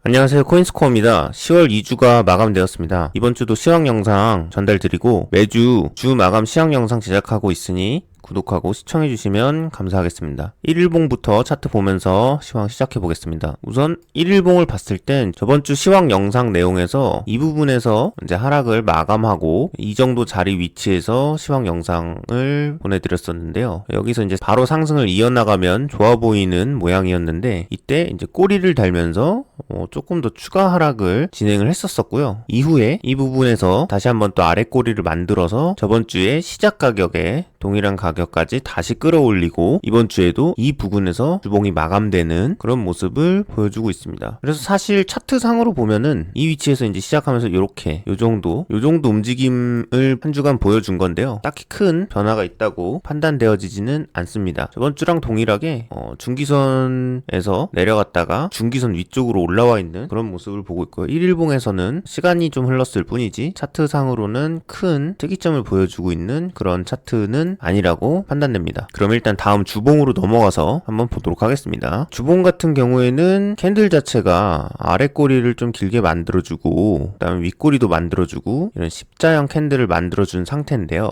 안녕하세요, 코인스코어입니다. 10월 2주가 마감되었습니다. 이번 주도 시황 영상 전달드리고 매주 주 마감 시황 영상 제작하고 있으니 구독하고 시청해주시면 감사하겠습니다. 1일봉부터 차트 보면서 시황 시작해보겠습니다. 우선 1일봉을 봤을 땐 저번주 시황 영상 내용에서 이 부분에서 이제 하락을 마감하고 이 정도 자리 위치에서 시황 영상을 보내드렸었는데요. 여기서 이제 바로 상승을 이어나가면 좋아 보이는 모양이었는데 이때 이제 꼬리를 달면서 조금 더 추가 하락을 진행을 했었었고요. 이후에 이 부분에서 다시 한번 또 아래 꼬리를 만들어서 저번주에 시작 가격에 동일한 가격까지 다시 끌어올리고 이번 주에도 이 부분에서 주봉이 마감되는 그런 모습을 보여주고 있습니다. 그래서 사실 차트상으로 보면은 이 위치에서 이제 시작하면서 이렇게 요 정도 움직임을 한 주간 보여준 건데요. 딱히 큰 변화가 있다고 판단되어지지는 않습니다. 저번 주랑 동일하게 중기선에서 내려갔다가 중기선 위쪽으로 올라와 있는 그런 모습을 보고 있고요. 1일봉에서는 시간이 좀 흘렀을 뿐이지 차트상으로는 큰 특이점을 보여주고 있는 그런 차트는 아니라고 판단됩니다. 그럼 일단 다음 주봉으로 넘어가서 한번 보도록 하겠습니다. 주봉 같은 경우에는 캔들 자체가 아래 꼬리를 좀 길게 만들어주고 그다음에 윗꼬리도 만들어주고 이런 십자형 캔들을 만들어준 상태인데요.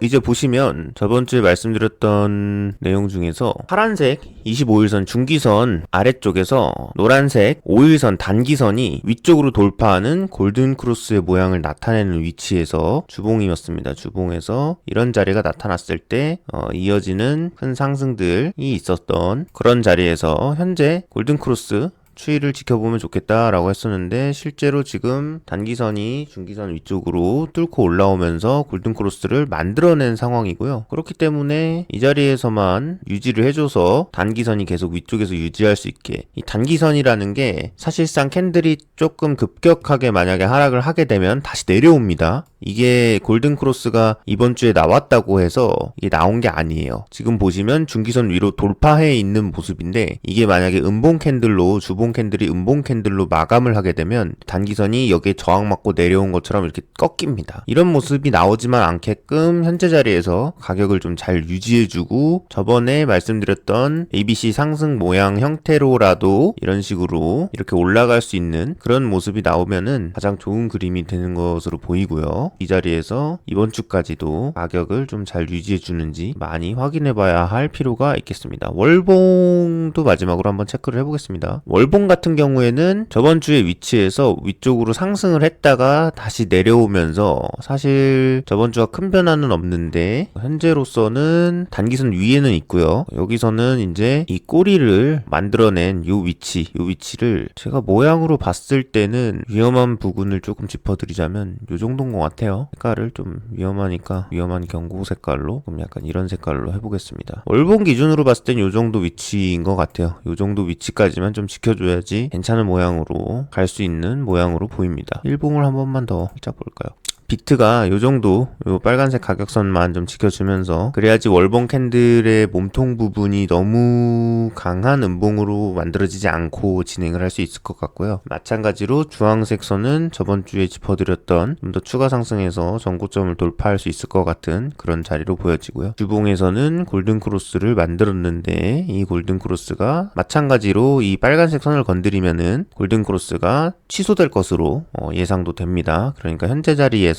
이제 보시면 저번주에 말씀드렸던 내용 중에서 파란색 25일선 중기선 아래쪽에서 노란색 5일선 단기선이 위쪽으로 돌파하는 골든크로스의 모양을 나타내는 위치에서 주봉이었습니다. 주봉에서 이런 자리가 나타났을 때 이어지는 큰 상승들이 있었던 그런 자리에서 현재 골든크로스 추이를 지켜보면 좋겠다라고 했었는데 실제로 지금 단기선이 중기선 위쪽으로 뚫고 올라오면서 골든크로스를 만들어낸 상황이고요. 그렇기 때문에 이 자리에서만 유지를 해줘서 단기선이 계속 위쪽에서 유지할 수 있게 이 단기선이라는 게 사실상 캔들이 조금 급격하게 만약에 하락을 하게 되면 다시 내려옵니다. 이게 골든크로스가 이번 주에 나왔다고 해서 이게 나온 게 아니에요. 지금 보시면 중기선 위로 돌파해 있는 모습인데 이게 만약에 음봉 캔들로 주봉 캔들이 음봉 캔들로 마감을 하게 되면 단기선이 여기에 저항 맞고 내려온 것처럼 이렇게 꺾입니다. 이런 모습이 나오지만 않게끔 현재 자리에서 가격을 좀 잘 유지해주고 저번에 말씀드렸던 ABC 상승 모양 형태로라도 이런 식으로 이렇게 올라갈 수 있는 그런 모습이 나오면은 가장 좋은 그림이 되는 것으로 보이고요. 이 자리에서 이번 주까지도 가격을 좀 잘 유지해 주는지 많이 확인해 봐야 할 필요가 있겠습니다. 월봉도 마지막으로 한번 체크를 해보겠습니다. 월봉 같은 경우에는 저번 주의 위치에서 위쪽으로 상승을 했다가 다시 내려오면서 사실 저번 주와 큰 변화는 없는데 현재로서는 단기선 위에는 있고요. 여기서는 이제 이 꼬리를 만들어낸 요 위치를 제가 모양으로 봤을 때는 위험한 부분을 조금 짚어드리자면 요 정도인 것 같아요. 색깔을 좀 위험하니까 위험한 경고 색깔로 그럼 약간 이런 색깔로 해보겠습니다. 월봉 기준으로 봤을 땐 요 정도 위치인 것 같아요. 요 정도 위치까지만 좀 지켜줘야지 괜찮은 모양으로 갈 수 있는 모양으로 보입니다. 일봉을 한 번만 더 살짝 볼까요? 비트가 요 정도 요 빨간색 가격선만 좀 지켜주면서 그래야지 월봉 캔들의 몸통 부분이 너무 강한 음봉으로 만들어지지 않고 진행을 할 수 있을 것 같고요. 마찬가지로 주황색 선은 저번 주에 짚어드렸던 좀 더 추가 상승해서 전고점을 돌파할 수 있을 것 같은 그런 자리로 보여지고요. 주봉에서는 골든크로스를 만들었는데 이 골든크로스가 마찬가지로 이 빨간색 선을 건드리면은 골든크로스가 취소될 것으로 예상도 됩니다. 그러니까 현재 자리에서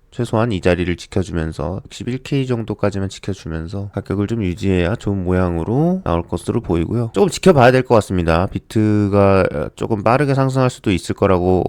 최소한 이 자리를 지켜주면서 61K 정도까지만 지켜주면서 가격을 좀 유지해야 좋은 모양으로 나올 것으로 보이고요. 조금 지켜봐야 될 것 같습니다. 비트가 조금 빠르게 상승할 수도 있을 거라고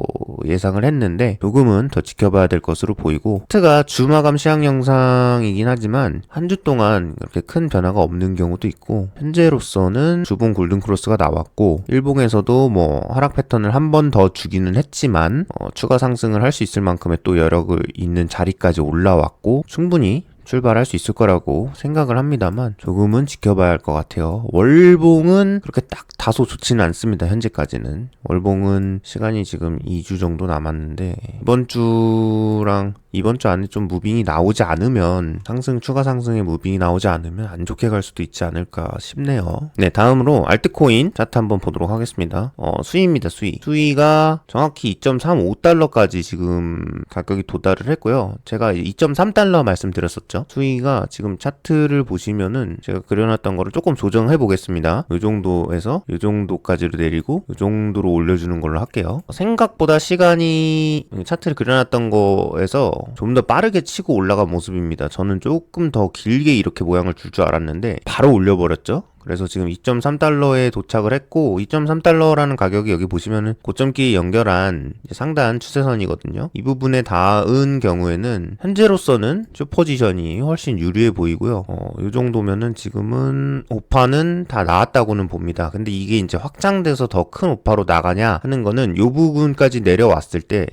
예상을 했는데 조금은 더 지켜봐야 될 것으로 보이고 차트가 주마감 시황 영상이긴 하지만 한 주 동안 그렇게 큰 변화가 없는 경우도 있고 현재로서는 주봉 골든크로스가 나왔고 일봉에서도 뭐 하락 패턴을 한 번 더 주기는 했지만 추가 상승을 할 수 있을 만큼의 또 여력을 있는 자리까지 올라왔고 충분히 출발할 수 있을 거라고 생각을 합니다만 조금은 지켜봐야 할 것 같아요. 월봉은 그렇게 딱 다소 좋지는 않습니다. 현재까지는 월봉은 시간이 지금 2주 정도 남았는데 이번 주랑 이번 주 안에 좀 무빙이 나오지 않으면 추가 상승의 무빙이 나오지 않으면 안 좋게 갈 수도 있지 않을까 싶네요. 네, 다음으로 알트코인 차트 한번 보도록 하겠습니다. 수위입니다. 수위가 정확히 2.35달러까지 지금 가격이 도달을 했고요. 제가 2.3달러 말씀드렸었죠. 수위가 지금 차트를 보시면은 제가 그려놨던 거를 조금 조정해 보겠습니다. 이 정도에서 이 정도까지로 내리고 이 정도로 올려주는 걸로 할게요. 생각보다 시간이 차트를 그려놨던 거에서 좀 더 빠르게 치고 올라간 모습입니다. 저는 조금 더 길게 이렇게 모양을 줄 줄 알았는데 바로 올려버렸죠. 그래서 지금 2.3달러에 도착을 했고 2.3달러라는 가격이 여기 보시면은 고점끼리 연결한 상단 추세선이거든요. 이 부분에 닿은 경우에는 현재로서는 포지션이 훨씬 유리해 보이고요. 이 정도면은 지금은 오파는 다 나왔다고는 봅니다. 근데 이게 이제 확장돼서 더 큰 오파로 나가냐 하는 거는 이 부분까지 내려왔을 때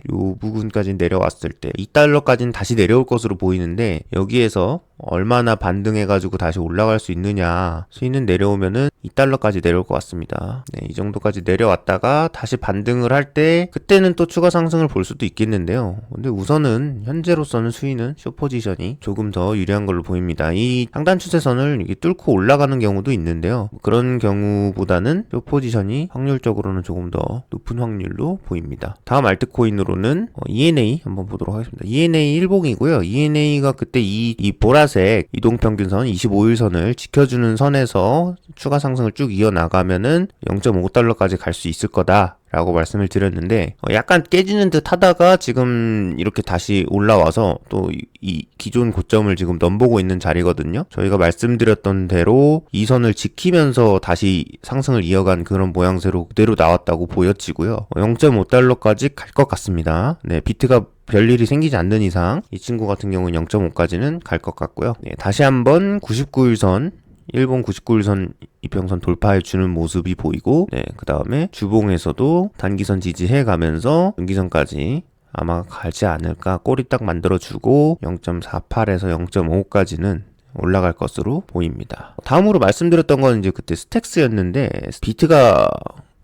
2달러까지는 다시 내려올 것으로 보이는데 여기에서 얼마나 반등해가지고 다시 올라갈 수 있느냐. 수위는 내려오면은 2달러까지 내려올 것 같습니다. 네, 이 정도까지 내려왔다가 다시 반등을 할 때 그때는 또 추가 상승을 볼 수도 있겠는데요. 근데 우선은 현재로서는 수위는 숏포지션이 조금 더 유리한 걸로 보입니다. 이 상단 추세선을 이게 뚫고 올라가는 경우도 있는데요. 그런 경우보다는 숏포지션이 확률적으로는 조금 더 높은 확률로 보입니다. 다음 알트코인으로는 ENA 한번 보도록 하겠습니다. ENA 일봉이고요. ENA가 그때 이 보라색 이동평균선 25일선을 지켜주는 선에서 추가 상승을 쭉 이어나가면은 0.5달러까지 갈 수 있을 거다 라고 말씀을 드렸는데 약간 깨지는 듯 하다가 지금 이렇게 다시 올라와서 또 이 기존 고점을 지금 넘보고 있는 자리거든요. 저희가 말씀드렸던 대로 이 선을 지키면서 다시 상승을 이어간 그런 모양새로 그대로 나왔다고 보여지고요. 0.5달러까지 갈 것 같습니다. 네, 비트가 별일이 생기지 않는 이상 이 친구 같은 경우는 0.5까지는 갈 것 같고요. 네, 다시 한번 99일선 일본 99일선 이평선 돌파해 주는 모습이 보이고, 네, 그 다음에 주봉에서도 단기선 지지해 가면서 분기선까지 아마 가지 않을까. 꼬리 딱 만들어주고 0.48에서 0.5까지는 올라갈 것으로 보입니다. 다음으로 말씀드렸던 건 이제 그때 스택스였는데 비트가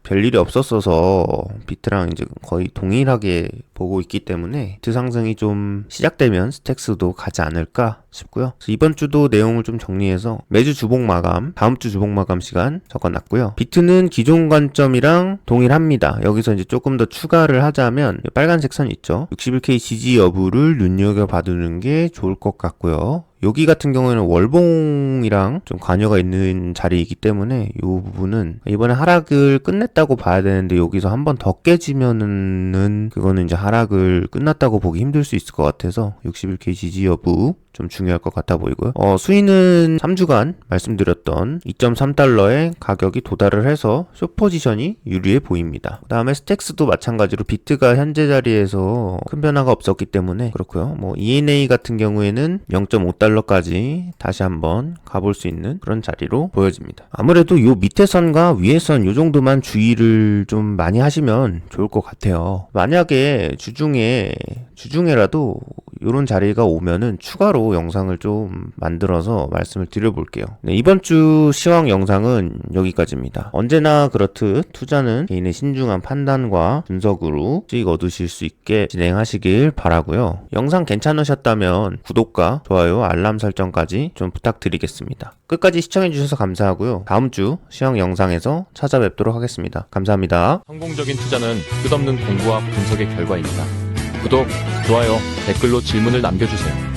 별일이 없었어서 비트랑 이제 거의 동일하게 보고 있기 때문에 비트 상승이 좀 시작되면 스택스도 가지 않을까 싶고요. 그래서 이번 주도 내용을 좀 정리해서 매주 주봉 마감, 다음 주 주봉 마감 시간 적어놨고요. 비트는 기존 관점이랑 동일합니다. 여기서 이제 조금 더 추가를 하자면 빨간색 선 있죠. 61K 지지 여부를 눈여겨봐두는 게 좋을 것 같고요. 여기 같은 경우에는 월봉이랑 좀 관여가 있는 자리이기 때문에 이 부분은 이번에 하락을 끝냈다고 봐야 되는데 여기서 한 번 더 깨지면은 그거는 이제 하락을 끝났다고 보기 힘들 수 있을 것 같아서 61K 지지 여부 좀 중요할 것 같아 보이고요. 수위는 3주간 말씀드렸던 2.3달러에 가격이 도달을 해서 숏포지션이 유리해 보입니다. 그 다음에 스택스도 마찬가지로 비트가 현재 자리에서 큰 변화가 없었기 때문에 그렇고요. ENA 같은 경우에는 0.5달러까지 다시 한번 가볼 수 있는 그런 자리로 보여집니다. 아무래도 요 밑에 선과 위에 선 요 정도만 주의를 좀 많이 하시면 좋을 것 같아요. 만약에 주중에라도 이런 자리가 오면은 추가로 영상을 좀 만들어서 말씀을 드려볼게요. 네, 이번 주 시황 영상은 여기까지입니다. 언제나 그렇듯 투자는 개인의 신중한 판단과 분석으로 수익 얻으실 수 있게 진행하시길 바라고요. 영상 괜찮으셨다면 구독과 좋아요, 알람 설정까지 좀 부탁드리겠습니다. 끝까지 시청해주셔서 감사하고요. 다음 주 시황 영상에서 찾아뵙도록 하겠습니다. 감사합니다. 성공적인 투자는 끝없는 공부와 분석의 결과입니다. 구독, 좋아요, 댓글로 질문을 남겨주세요.